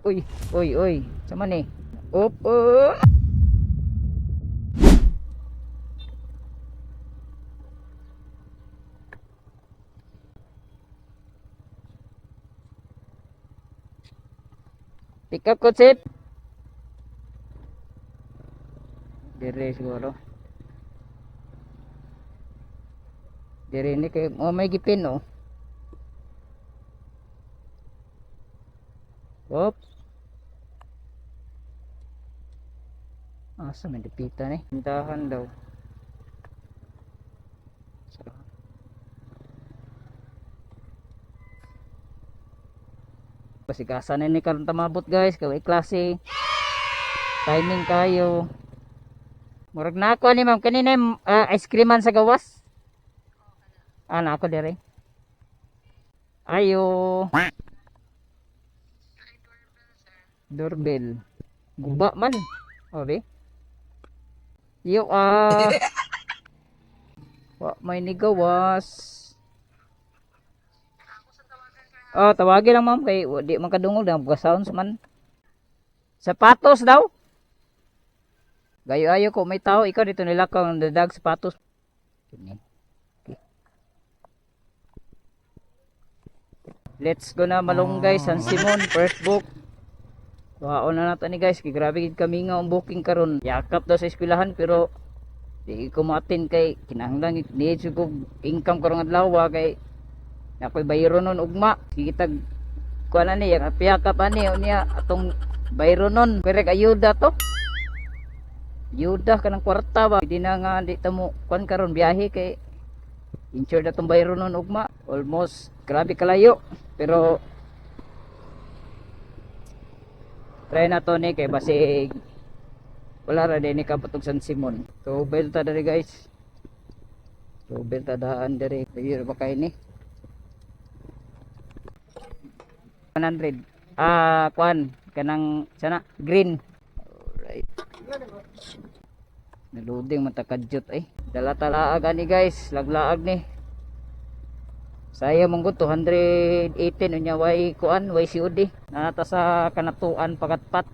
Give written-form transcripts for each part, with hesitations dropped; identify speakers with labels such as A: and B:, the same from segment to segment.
A: Uy, uy, uy. Sama ni. Op. Pick up ko sip. Dire siguro. Dire ni kay may gipin oh. Op. Asa may dipita ni? Tindahan daw. Pasikasan na ni karon tamabot guys, kay klase. Timing kayo. Murag na ako ni ma'am kanina ice creaman sa gawas. Na ako dire. Ayo. Doorbell. Guba man. Obe. Yo wa may nigawas. Tawagin lang ma'am kay di man kadungog na sounds man. Sapatos daw. Gayo ayo ko may tao ikaw dito nila kang dadag sapatos. Okay. Let's go na Malunggay San Simon first book. Waon na nato ni guys, kay grabe gid kami nga ang booking karon. Yakap daw sa eskwelahan pero di ko ma-attend kay kinahanglan need ko income karong adlaw kay ako'y bayro nun ugma. Kitag kuan ani yang piyakap ani unya atong bayro nun. Pero ayuda to. Ayuda kanang kwarta ba. Di na nga di ta mo kuan karon biyahe kay insured atong bayro nun ugma. Almost grabe kalayo. Pero try na to ni kay basig wala ra din ni kapatog San Simon. So belta diri guys. So belta daan diri. Ayun ba kay ni? 100 kuan kanang sana green. Alright, naluding matakadyot dala talaag ani guys, laglaag ni saya monggo 218 unya way kuan way COD nata sa kanatuan pagatpat.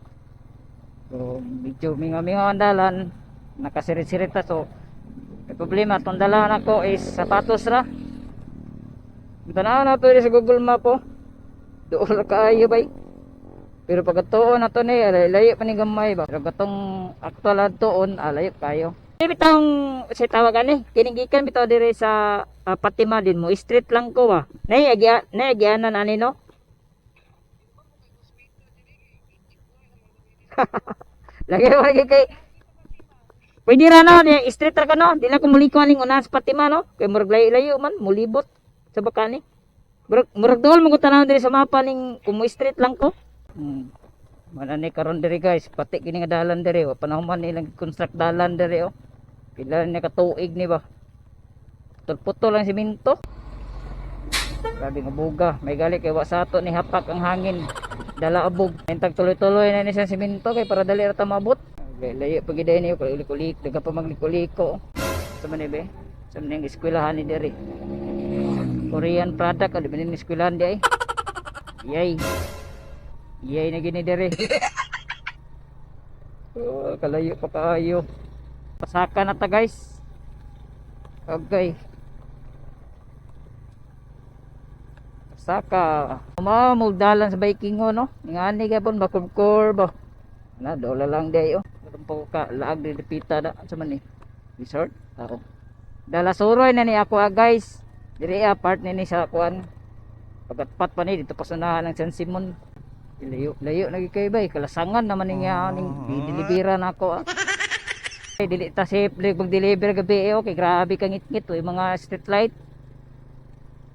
A: So medyo mingaw-mingaw ang dalan, nakasirit-sirit ta. So may problema tong dalan ako is sapatos ra. Tanaw na to sa Google Map doon kayo bay. Pero pagkatuon na to ni layo pa ni gamay ba. Pero katong aktual doon layo kayo. Bitang si tawagan ni kiningikan bitaw dire sa Fatima din mo street lang ko ba. Nay agyanan ani no. Lagi kay pwede ra no ni street ra ka no. Di na ko muliko aning una sa Fatima no. Kay murag layo man mulibot sa bakani. Murag dol mo ko tanaw diri sa mapa ning kumo street lang ko. Manani karon diri guys, pati kini nga dalan diri, wa panahon man ilang construct dalan diri Pila na katuig ni ba. Putol-putol lang simento. Grabe nga buga, may gali kay wa sa ato ni hapak ang hangin. Dala abog. Entag tuloy-tuloy na ni sa simento kay para dali ra ta mabot. Layo pag giday niyo kulik-kulik, daga pa magliko. Sa man be? Sa man eskwelahan ni diri. Korean product ali banin eskwelahan di Yay na gini dere. Kalayo pa kaayo. Pasaka na ta guys. Okay. Pasaka. Dalan sa biking no. Ngani gapon bakubkor ba. Na dola lang di po ka laag di pita da sa man ni. Resort. Dala suroy na ni ako guys. Diri part ni sa kuan. Pagatpat pa ni dito pasunahan ng San Simon. Layo lagi kay bay kalasangan naman niya ning didilibira na ako. Dili ta safe mag-deliver gabi okay grabe kang ngit-ngit mga street light.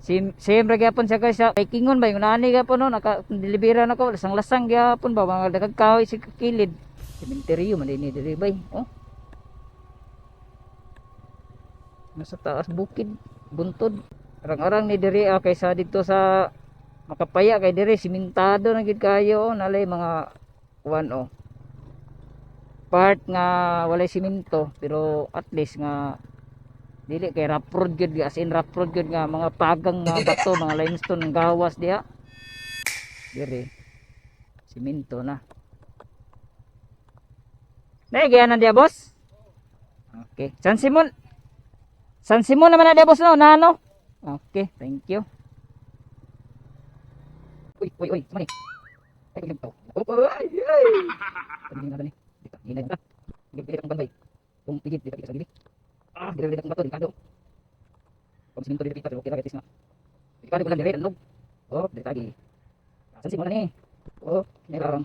A: Same ra gyapon sa guys sa Vikingon ba yung nani gyapon no naka-delibera na ko lasang-lasang gyapon ba mga dagag kahoy sa kilid. Cementerio man dinhi diri bay. Nasa taas bukid buntod. Arang-arang ni diri kaysa dito sa Makapaya kay diri simentado na gid kayo nalay mga kuan part nga walay simento pero at least nga dili kay rough road gyud as in rough road gyud nga mga pagang mga bato mga limestone gawas diha diri Siminto na. Naigyan na dia boss. Okay. San Simon. San Simon naman na dia boss no, na ano? Okay, thank you. Uy, mani. Ay, ginto. Ay. Pagin na ni. Dito, hinay na. Gigit ang banbay. Kung pigit dito sa gilid. Dire ang bato dikado. Kung siminto dito pero okay ra kitis na. Dikado ko lang dire ano. Oh, dito lagi. San Simon na ni. Oh, meron.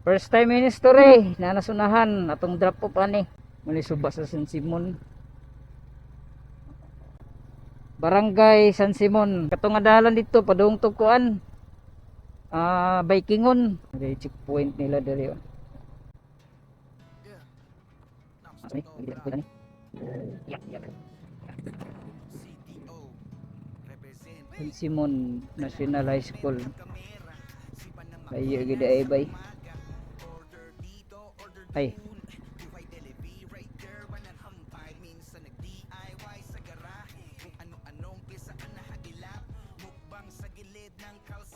A: First time in history na nasunahan atong drop off ani. Muli suba sa San Simon. Barangay San Simon. Katong adalan dito padung tukuan. Bikingon. Ada checkpoint nila diri. Sorry, dito ko ni. Ya. San Simon National High School. Ayo gid ay bay. Ay.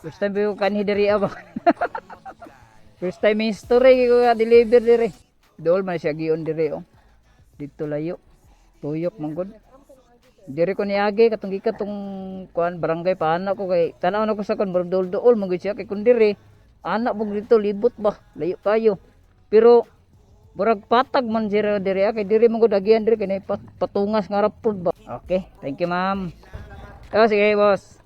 A: First time ko kanhi diri ba. First time in history ko deliver diri. Dol man siya giyon diri oh. Dito layo. Tuyok manggod. Diri ko niagi katong gikatong kuan barangay pa anak ko kay tanaw na ko sa kon dol-dol man gud siya kay kun diri anak mo dito libot ba layo kayo. Pero burag patag man jira diri kay diri man gud agian diri kay patungas nga rapod ba. Okay, thank you ma'am. Oh, sige boss.